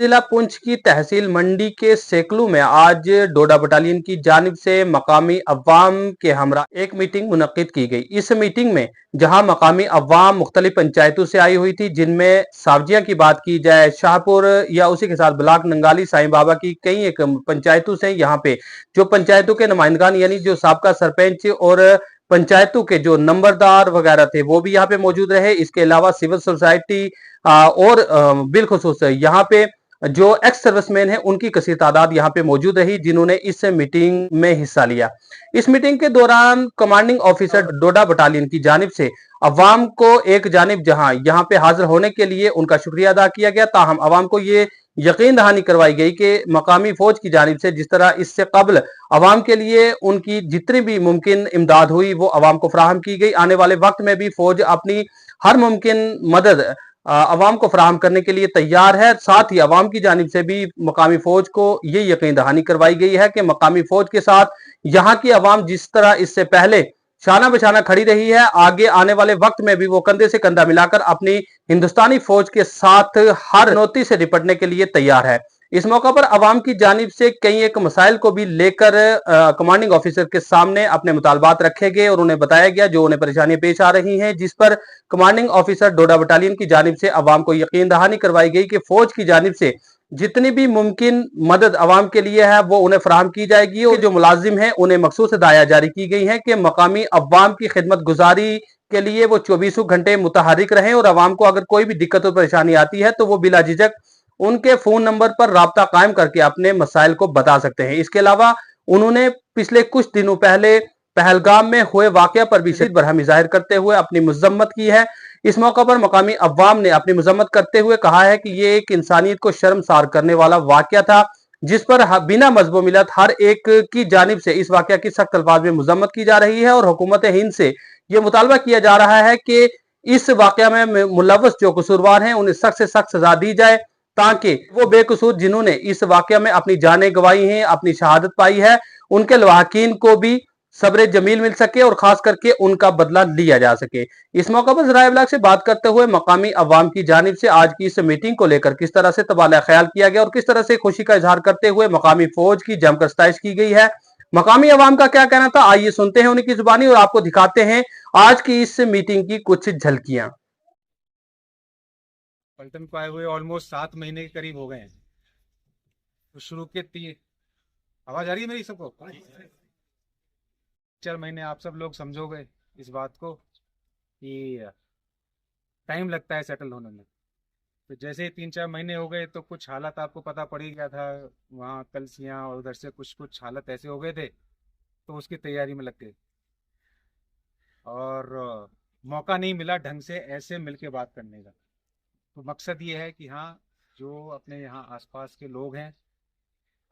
जिला पुंछ की तहसील मंडी के सेकलू में आज डोडा बटालियन की जानिब से मकामी अवाम के हमरा एक मीटिंग मुनक्किद की गई। इस मीटिंग में जहां मकामी अवाम मुख्तलिफ पंचायतों से आई हुई थी, जिनमें सावजिया की बात की जाए, शाहपुर या उसी के साथ ब्लॉक नंगाली साईं बाबा की कई एक पंचायतों से यहाँ पे जो पंचायतों के नुमाइंदगान यानी जो साबका सरपंच और पंचायतों के जो नंबरदार वगैरह थे वो भी यहाँ पे मौजूद रहे। इसके अलावा सिविल सोसाइटी और बिलखुसूस यहाँ पे जो एक्स सर्विसमैन है उनकी कसीर तादाद यहाँ पे मौजूद रही, जिन्होंने इस मीटिंग में हिस्सा लिया। इस मीटिंग के दौरान कमांडिंग ऑफिसर डोडा बटालियन की जानिब से अवाम को एक जानिब जहां यहाँ पे हाजिर होने के लिए उनका शुक्रिया अदा किया गया, ताहम अवाम को ये यकीन दहानी करवाई गई कि मकामी फौज की जानिब से जिस तरह इससे कबल अवाम के लिए उनकी जितनी भी मुमकिन इमदाद हुई वो अवाम को फराहम की गई। आने वाले वक्त में भी फौज अपनी हर मुमकिन मदद अवाम को फराहम करने के लिए तैयार है। साथ ही अवाम की जानिब से भी मकामी फौज को ये यकीन दहानी करवाई गई है कि मकामी फौज के साथ यहाँ की अवाम जिस तरह इससे पहले शाना बशाना खड़ी रही है, आगे आने वाले वक्त में भी वो कंधे से कंधा मिलाकर अपनी हिंदुस्तानी फौज के साथ हर चुनौती से निपटने के लिए तैयार है। इस मौका पर अवाम की जानिब से कई एक मसाइल को भी लेकर कमांडिंग ऑफिसर के सामने अपने मुतालबात रखे गए और उन्हें बताया गया जो उन्हें परेशानियां पेश आ रही हैं, जिस पर कमांडिंग ऑफिसर डोडा बटालियन की जानिब से अवाम को यकीन दहानी करवाई गई कि फौज की जानिब से जितनी भी मुमकिन मदद अवाम के लिए है वो उन्हें फराहम की जाएगी और जो मुलाजिम है उन्हें मखसूस हिदायत जारी की गई है कि मकामी अवाम की खिदमत गुजारी के लिए वो 24 घंटे मुतहरिक रहें और अवाम को अगर कोई भी दिक्कत और परेशानी आती है तो वो बिला झिझक उनके फोन नंबर पर राब्ता कायम करके अपने मसाइल को बता सकते हैं। इसके अलावा उन्होंने पिछले कुछ दिनों पहले पहलगाम में हुए वाकया पर भी शदीद बरहमी जाहिर करते हुए अपनी मजम्मत की है। इस मौका पर मकामी अवाम ने अपनी मजम्मत करते हुए कहा है कि ये एक इंसानियत को शर्मसार करने वाला वाकया था, जिस पर बिना मजबो मिलत हर एक की जानिब से इस वाकया की सख्त अल्फाज में मजम्मत की जा रही है और हुकूमत हिंद से यह मुतालबा किया जा रहा है कि इस वाकया में मुलव्वस जो कसूरवार हैं उन्हें सख्त से सख्त सजा दी जाए, ताकि वो बेकसूर जिन्होंने इस वाकया में अपनी जानें गंवाई हैं, अपनी शहादत पाई है, उनके लवाहकीन को भी सब्र जमील मिल सके और खास करके उनका बदला लिया जा सके। इस मौका पर ज़राए इब्लाग से बात करते हुए मकामी अवाम की जानिब से आज की इस मीटिंग को लेकर किस तरह से तबादला ख्याल किया गया और किस तरह से खुशी का इजहार करते हुए मकामी फौज की जमकर सताइश की गई है, मकामी अवाम का क्या कहना था, आइए सुनते हैं उनकी जुबानी और आपको दिखाते हैं आज की इस मीटिंग की कुछ झलकियां। पलटन को आए हुए ऑलमोस्ट 7 महीने के करीब हो गए हैं। तो शुरू के 3 आवाज आ रही है मेरी सबको? 4 महीने आप सब लोग समझोगे इस बात को कि टाइम लगता है सेटल होने में। तो जैसे ही 3-4 महीने हो गए तो कुछ हालात आपको पता पड़ ही गया था, वहाँ कलसियाँ और उधर से कुछ कुछ हालत ऐसे हो गए थे, तो उसकी तैयारी में लग गए और मौका नहीं मिला ढंग से ऐसे मिलके बात करने का। तो मकसद ये है कि हाँ, जो अपने यहाँ आसपास के लोग हैं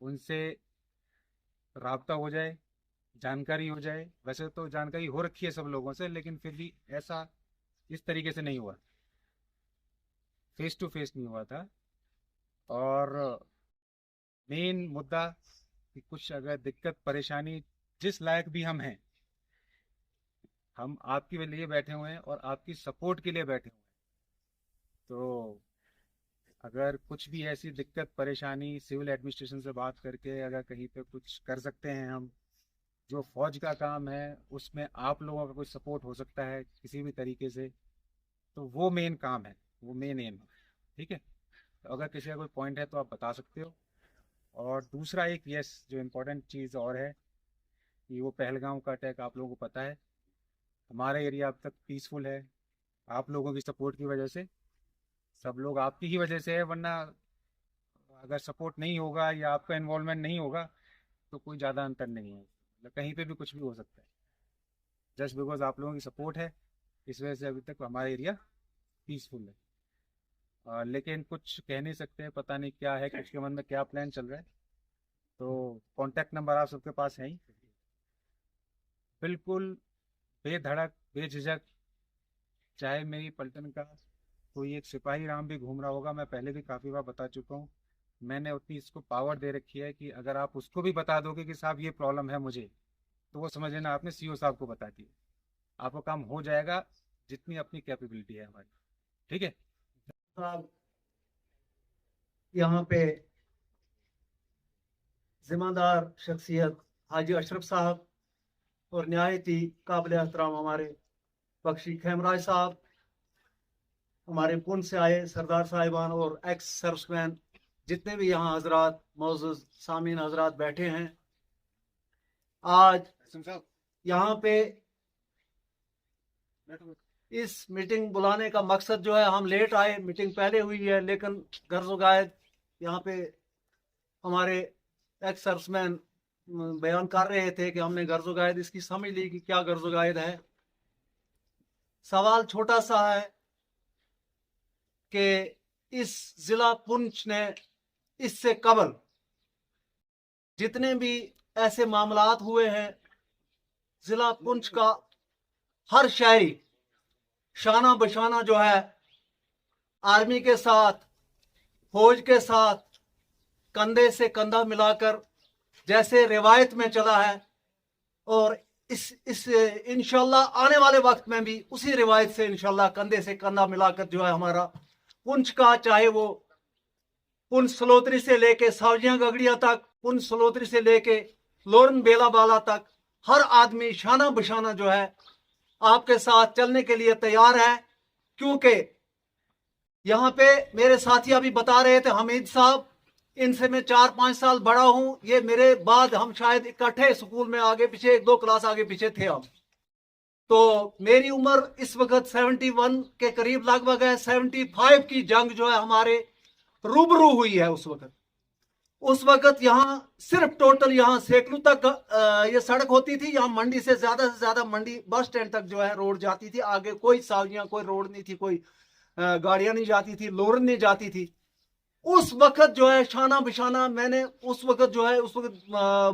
उनसे राब्ता हो जाए, जानकारी हो जाए। वैसे तो जानकारी हो रखी है सब लोगों से, लेकिन फिर भी ऐसा इस तरीके से नहीं हुआ, फेस टू फेस नहीं हुआ था। और मेन मुद्दा कि कुछ अगर दिक्कत परेशानी, जिस लायक भी हम हैं, हम आपके लिए बैठे हुए हैं और आपकी सपोर्ट के लिए बैठे हुए हैं। तो अगर कुछ भी ऐसी दिक्कत परेशानी सिविल एडमिनिस्ट्रेशन से बात करके अगर कहीं पे कुछ कर सकते हैं हम, जो फौज का काम है उसमें आप लोगों का कुछ सपोर्ट हो सकता है किसी भी तरीके से, तो वो मेन काम है, वो मेन एम है। ठीक है, तो अगर किसी का कोई पॉइंट है तो आप बता सकते हो। और दूसरा एक यस जो इम्पोर्टेंट चीज़ और है कि वो पहलगाम का अटैक आप लोगों को पता है, हमारा एरिया अब तक पीसफुल है आप लोगों की सपोर्ट की वजह से। सब लोग आपकी ही वजह से है, वरना अगर सपोर्ट नहीं होगा या आपका इन्वॉल्वमेंट नहीं होगा तो कोई ज़्यादा अंतर नहीं है, मतलब कहीं पे भी कुछ भी हो सकता है। जस्ट बिकॉज आप लोगों की सपोर्ट है इस वजह से अभी तक हमारा एरिया पीसफुल है। लेकिन कुछ कह नहीं सकते, पता नहीं क्या है, किसके मन में क्या प्लान चल रहा है। तो कॉन्टैक्ट नंबर आप सबके पास है ही, बिल्कुल बेधड़क बेझिझक, चाहे मेरी पलटन का कोई एक सिपाही राम भी घूम रहा होगा, मैं पहले भी काफ़ी बार बता चुका हूँ, मैंने उतनी इसको पावर दे रखी है कि अगर आप उसको भी बता दोगे कि साहब ये प्रॉब्लम है मुझे, तो वो समझ लेना आपने सीओ साहब को बता दी, आपका काम हो जाएगा जितनी अपनी कैपेबिलिटी है हमारी। ठीक है। यहाँ पे जिम्मेदार शख्सियत हाजी अशरफ साहब और नहायत ही काबिल एहतराम हमारे बख्शी खेमराज साहब, हमारे पुंछ से आए सरदार साहिबान और एक्स सर्विसमैन, जितने भी यहाँ हजरात मौजूद सामीन हजरात बैठे हैं। आज यहाँ पे इस मीटिंग बुलाने का मकसद जो है, हम लेट आए, मीटिंग पहले हुई है, लेकिन गर्ज़-ओ-गायद यहाँ पे हमारे एक्स सर्विसमैन बयान कर रहे थे कि हमने गर्ज़-ओ-गायद इसकी समझ ली कि क्या गर्ज़-ओ-गायद है। सवाल छोटा सा है कि इस जिला पुंछ ने इससे कबल जितने भी ऐसे मामलात हुए हैं, जिला पुंछ का हर शहरी शाना बशाना जो है आर्मी के साथ, फौज के साथ कंधे से कंधा मिलाकर जैसे रिवायत में चला है, और इस इंशाल्लाह आने वाले वक्त में भी उसी रिवायत से इंशाल्लाह कंधे से कंधा मिलाकर जो है हमारा पुंछ का, चाहे वो पुंछ सलोत्री से लेके सावजियां गगड़िया तक, पुंछ सलोत्री से लेके लोरन बेलाबाला तक, हर आदमी शाना बशाना जो है आपके साथ चलने के लिए तैयार है। क्योंकि यहाँ पे मेरे साथी अभी बता रहे थे, हमीद साहब, इनसे मैं 4-5 साल बड़ा हूं, ये मेरे बाद हम शायद इकट्ठे स्कूल में आगे पीछे 1-2 क्लास आगे पीछे थे हम। तो मेरी उम्र इस वक्त 71 के करीब लगभग है। 75 की जंग जो है हमारे रूबरू हुई है उस वक्त यहाँ सिर्फ टोटल यहाँ सेकलू तक ये सड़क होती थी। यहाँ मंडी से ज्यादा मंडी बस स्टैंड तक जो है रोड जाती थी, आगे कोई सावजियां कोई रोड नहीं थी, कोई गाड़ियां नहीं जाती थी, लोरन नहीं जाती थी। उस वक्त जो है शाना बिशाना, मैंने उस वक्त जो है, उस वक्त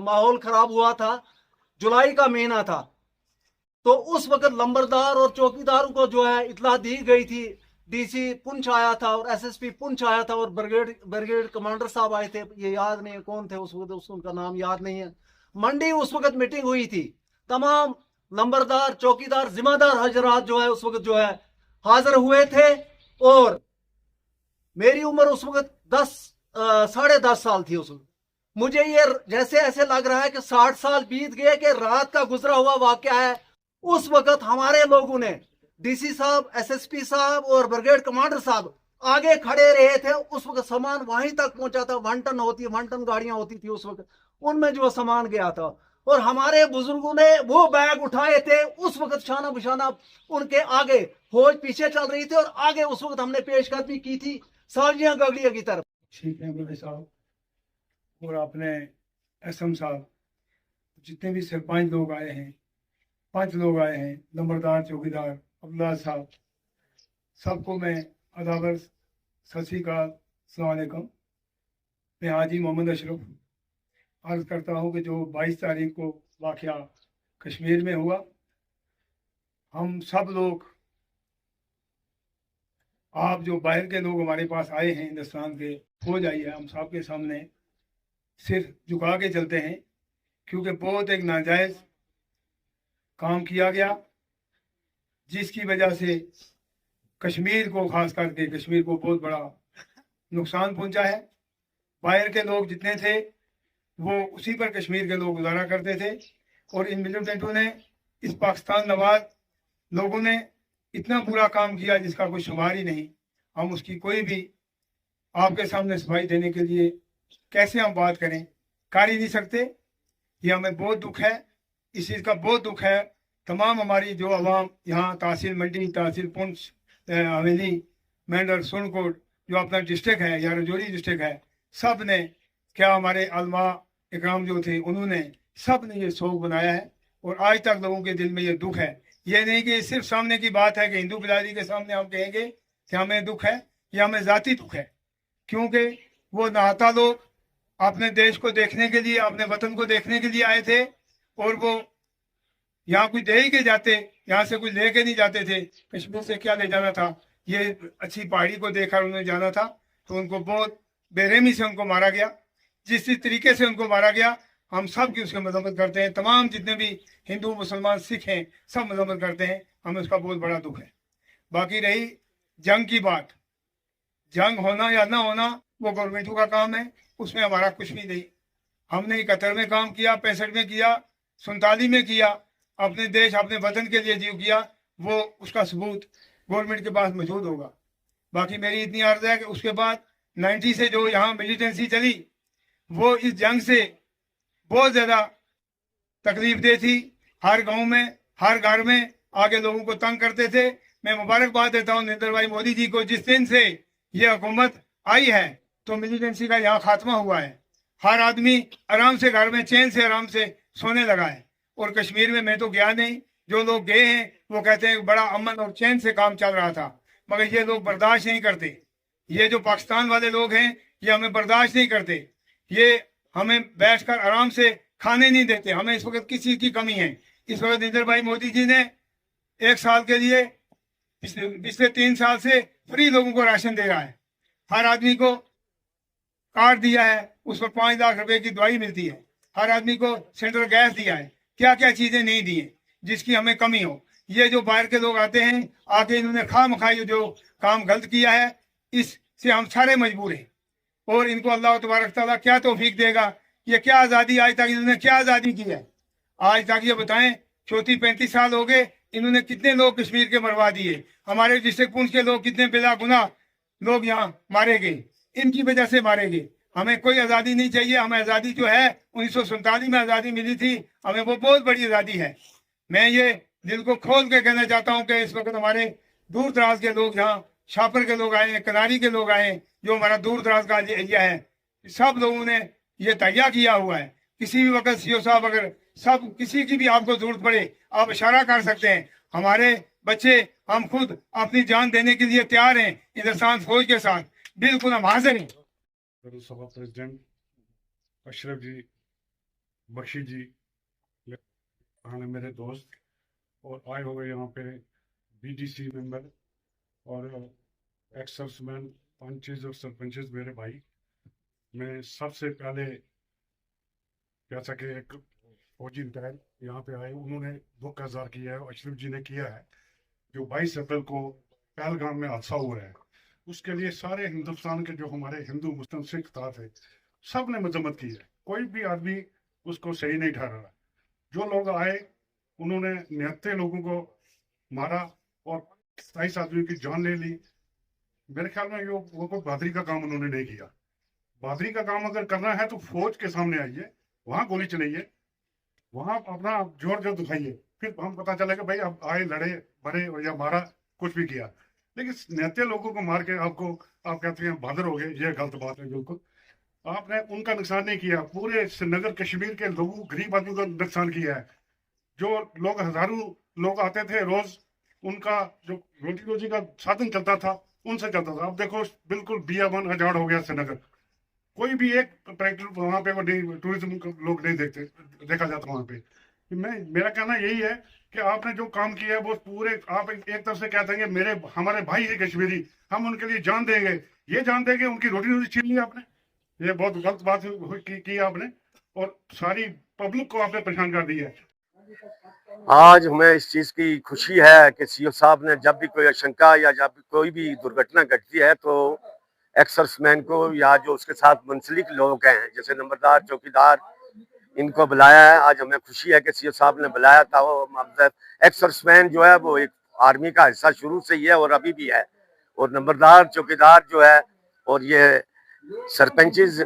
माहौल खराब हुआ था, जुलाई का महीना था, तो उस वक्त लंबरदार और चौकीदारों को जो है इतला दी गई थी। डीसी पुंछ आया था और एसएसपी पुंछ आया था और ब्रिगेड कमांडर साहब आए थे, ये याद नहीं है कौन थे उस वक्त, उनका नाम याद नहीं है। मंडी उस वक्त मीटिंग हुई थी, तमाम लंबरदार चौकीदार जिम्मेदार हजरात जो है उस वक्त जो है हाजिर हुए थे। और मेरी उम्र उस वक्त 10-10.5 साल थी उस वक्त। मुझे ये जैसे ऐसे लग रहा है कि 60 साल बीत गए कि रात का गुजरा हुआ वाकया है। उस वक्त हमारे लोगों ने, डीसी साहब, एसएसपी साहब और ब्रिगेड कमांडर साहब आगे खड़े रहे थे। उस वक्त सामान वहीं तक पहुंचा था, 1 टन गाड़ियां होती थी उस वक्त, उनमें जो सामान गया था, और हमारे बुजुर्गों ने वो बैग उठाए थे। उस वक्त शाना बिशाना उनके आगे, फौज पीछे चल रही थी और आगे उस वक्त हमने पेशकदमी की थी सावजियां गगड़िया की तरफ। ठीक है बड़े साहब और अपने एसएम साहब, जितने भी सरपंच लोग आए हैं, 5 लोग आए हैं, नंबरदार चौकीदार अब्दुल्ला साहब, सबको मैं अदाबर सत श्री अकाल, अस्सलाम वालेकुम। मैं हाजी मोहम्मद अशरफ अर्ज करता हूँ कि जो 22 तारीख को वाक़या कश्मीर में हुआ, हम सब लोग, आप जो बाहर के लोग हमारे पास आए हैं, हिंदुस्तान के फौज आई है, हम सब के सामने सिर झुका के चलते हैं, क्योंकि बहुत एक नाजायज़ काम किया गया, जिसकी वजह से कश्मीर को, खास करके कश्मीर को बहुत बड़ा नुकसान पहुंचा है। बाहर के लोग जितने थे वो उसी पर कश्मीर के लोग गुजारा करते थे, और इन मिलिटेंटों ने, इस पाकिस्तान नवाज लोगों ने इतना बुरा काम किया जिसका कोई शुमार ही नहीं। हम उसकी कोई भी आपके सामने सफाई देने के लिए कैसे हम बात करें, कर ही नहीं सकते। ये हमें बहुत दुख है, इस चीज़ का बहुत दुख है। तमाम हमारी जो अवाम यहाँ, तहसील मंडी, तहसील पुंछ, हवेली, मेंढर, सोनकोट, जो अपना डिस्ट्रिक्ट है या रजौरी डिस्ट्रिक्ट है, सब ने, क्या हमारे अलमा इकराम जो थे, उन्होंने सब ने ये शौक बनाया है, और आज तक लोगों के दिल में ये दुख है। ये नहीं कि सिर्फ सामने की बात है कि हिंदू बिरादरी के सामने हम कहेंगे कि हमें दुख है, या हमें ज़ाती दुख है, क्योंकि वो नहाता लोग अपने देश को देखने के लिए, अपने वतन को देखने के लिए आए थे, और वो यहाँ कुछ दे ही के जाते, यहाँ से कुछ लेके नहीं जाते थे। कश्मीर से क्या ले जाना था, ये अच्छी पहाड़ी को देखकर उन्हें जाना था, तो उनको बहुत बेरहमी से उनको मारा गया। जिस तरीके से उनको मारा गया, हम सब की उसकी मजम्मत करते हैं। तमाम जितने भी हिंदू, मुसलमान, सिख हैं, सब मजम्मत करते हैं। हमें उसका बहुत बड़ा दुख है। बाकी रही जंग की बात, जंग होना या ना होना, वो गवर्नमेंटों का काम है, उसमें हमारा कुछ भी नहीं। हमने 71 में काम किया, 65 में किया, 47 में किया, अपने देश अपने वतन के लिए जो किया वो उसका सबूत गवर्नमेंट के पास मौजूद होगा। बाकी मेरी इतनी अर्ज है कि उसके बाद 90 से जो यहाँ मिलिटेंसी चली वो इस जंग से बहुत ज़्यादा तकलीफ दे थी। हर गांव में, हर घर में आगे लोगों को तंग करते थे। मैं मुबारकबाद देता हूँ नरेंद्र भाई मोदी जी को, जिस दिन से ये हुकूमत आई है तो मिलिटेंसी का यहाँ खात्मा हुआ है। हर आदमी आराम से घर में चैन से आराम से सोने लगा है। और कश्मीर में मैं तो गया नहीं, जो लोग गए हैं वो कहते हैं बड़ा अमन और चैन से काम चल रहा था, मगर ये लोग बर्दाश्त नहीं करते। ये जो पाकिस्तान वाले लोग हैं ये हमें बर्दाश्त नहीं करते। ये हमें बैठकर आराम से खाने नहीं देते। हमें इस वक्त किस चीज़ की कमी है? इस वक्त नरेंद्र भाई मोदी जी ने 1 साल के लिए पिछले 3 साल से फ्री लोगों को राशन दे रहा है। हर आदमी को कार्ड दिया है, उस पर 5 लाख रुपए की दवाई मिलती है। हर आदमी को सिलेंडर गैस दिया है। क्या क्या चीजें नहीं दी है जिसकी हमें कमी हो? ये जो बाहर के लोग आते हैं, आके इन्होंने खामखाई जो काम गलत किया है, इससे हम सारे मजबूर हैं। और इनको अल्लाह तबारक तआला क्या तौफीक देगा? ये क्या आज़ादी, आज तक इन्होंने क्या आज़ादी की है? आज तक ये बताएं, 34-35 साल हो गए, इन्होंने कितने लोग कश्मीर के मरवा दिए। हमारे डिस्ट्रिक्ट पुंछ के लोग कितने बिला गुनाह लोग यहाँ मारे गए, इनकी वजह से मारे गए। हमें कोई आज़ादी नहीं चाहिए। हमें आज़ादी जो है 1947 में आज़ादी मिली थी, हमें वो बहुत बड़ी आज़ादी है। मैं ये दिल को खोल के कहना चाहता हूँ कि इस वक्त हमारे दूर दराज के लोग, यहाँ शापर के लोग आए हैं, कनारी के लोग आए हैं, जो हमारा दूर दराज का एरिया है, सब लोगों ने ये तैयार किया हुआ है। किसी भी वक्त सीओ साहब अगर सब किसी की भी आपको जरूरत पड़े, आप इशारा कर सकते हैं। हमारे बच्चे, हम खुद अपनी जान देने के लिए तैयार हैं हिंदुस्तान फौज के साथ। बिल्कुल हम हाजिर हैं। सभा प्रेसिडेंट अशरफ जी, बख्शी जी हैं मेरे दोस्त, और आए हुए यहाँ पे बीडीसी मेंबर और एक्स सर्विसमैन, पंचेज और सरपंचेज मेरे भाई। मैं सबसे पहले जैसा कि एक फौजी रिटायर यहाँ पे आए, उन्होंने दुख का इजहार किया है, अशरफ जी ने किया है, जो 22 अप्रैल को पहलगाम में हादसा हुआ है। उसके लिए सारे हिंदुस्तान के जो हमारे हिंदू मुस्लिम सिख था थे, सब ने मजम्मत की है। कोई भी आदमी उसको सही नहीं ठहरा रहा। जो लोग आए उन्होंने 79 लोगों को मारा और 27 आदमियों की जान ले ली। मेरे ख्याल में वो कोई बहादुरी का काम उन्होंने नहीं किया। बहादुरी का काम अगर करना है तो फौज के सामने आइए, वहां गोली चलाइए, वहां अपना जोर जो दिखाइए, फिर हम पता चलेगा भाई अब आए, लड़े मरे या मारा, कुछ भी किया। लेकिन 79 लोगों को मार के आप कहते हैं बहादुर हो गए, ये गलत बात है। बिल्कुल आपने उनका नुकसान नहीं किया, पूरे श्रीनगर कश्मीर के लोगों, गरीब आदमियों का नुकसान किया है। जो लोग, हजारों लोग आते थे रोज, उनका जो रोटी रोजी का साधन चलता था उनसे चलता था। अब देखो बिल्कुल बियाबान उजाड़ हो गया श्रीनगर। कोई भी एक ट्रैक्टर वहां पे वो नहीं, टूरिज्म लोग नहीं देखा जाता वहां पे। मेरा कहना यही है कि आपने जो काम किया है वो पूरे, आप एक तरफ से कहते हैं हमारे भाई है कश्मीरी, हम उनके लिए जान देंगे, ये जान देंगे, उनकी रोटी रोटी छीन ली आपने। ये बहुत गलत बात की आपने, और सारी पब्लिक को आपने परेशान कर दिया है। आज हमें इस चीज की खुशी है कि सीओ साहब ने जब भी कोई आशंका या जब कोई भी दुर्घटना घटती है तो एक्स सर्विसमैन को या जो उसके साथ मुंसलिक लोग हैं, जैसे नंबरदार, चौकीदार, इनको बुलाया है। आज हमें खुशी है कि सीओ साहब ने बुलाया था। वो एक्स सर्विसमैन जो है वो एक आर्मी का हिस्सा शुरू से ही है और अभी भी है, और नंबरदार, चौकीदार जो है, और ये सरपंचेज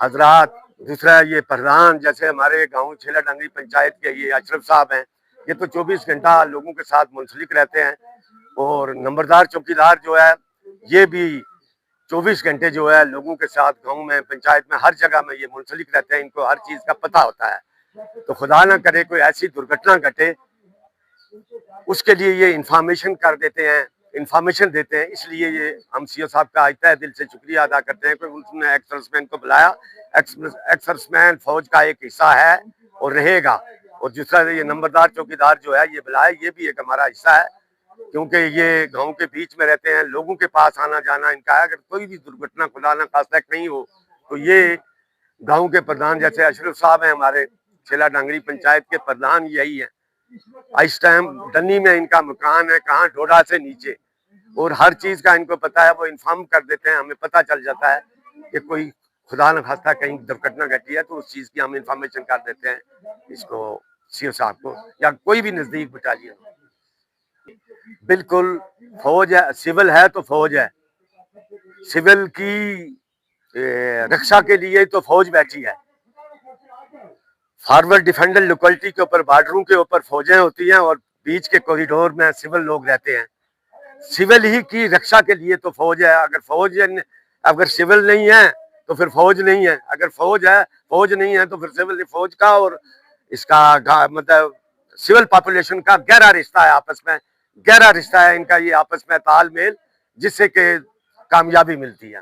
हजरात, दूसरा ये प्रधान, जैसे हमारे गांव छेला डांगरी पंचायत के ये अशरफ साहब हैं, ये तो 24 घंटा लोगों के साथ मुंसलिक रहते हैं। और नंबरदार, चौकीदार जो है ये भी 24 घंटे जो है लोगों के साथ गांव में, पंचायत में, हर जगह में ये मुंसलिक रहते हैं। इनको हर चीज का पता होता है। तो खुदा ना करे कोई ऐसी दुर्घटना घटे, उसके लिए ये इंफॉर्मेशन देते हैं। इसलिए ये हम सीओ साहब का तहे दिल से शुक्रिया अदा करते हैं कि उन्होंने एक्स सर्विसमैन को बुलाया। एक्स सर्विसमैन फौज का एक हिस्सा है और रहेगा। और दूसरा ये नंबरदार, चौकीदार जो है ये बुलाए, ये भी एक हमारा हिस्सा है, क्योंकि ये गांव के बीच में रहते हैं, लोगों के पास आना जाना इनका है। अगर कोई भी दुर्घटना खुदा ना खास्ता नहीं हो तो ये गांव के प्रधान, जैसे अशरफ साहब हैं हमारे छेला डांगरी पंचायत के प्रधान, यही है। इस टाइम डन्नी में इनका मकान है, कहाँ, डोडा से नीचे, और हर चीज का इनको पता है। वो इन्फॉर्म कर देते हैं, हमें पता चल जाता है कि कोई खुदा न खास्ता कहीं दुर्घटना घटी है तो उस चीज की हम इंफॉर्मेशन कर देते हैं इसको सीओ साहब को या कोई भी नजदीक बटालियन। बिल्कुल फौज है, सिविल है तो फौज है, सिविल की रक्षा के लिए तो फौज बैठी है। फॉरवर्ड डिफेंडर लोकेलिटी के ऊपर, बॉर्डरों के ऊपर फौजें होती हैं और बीच के कॉरिडोर में सिविल लोग रहते हैं। सिविल ही की रक्षा के लिए तो फौज है। अगर सिविल नहीं है तो फिर फौज नहीं है, अगर फौज है, फौज नहीं है तो फिर सिविल। फौज का और इसका मतलब सिविल पॉपुलेशन का गहरा रिश्ता है, आपस में गहरा रिश्ता है इनका, ये आपस में तालमेल, जिससे कि कामयाबी मिलती है।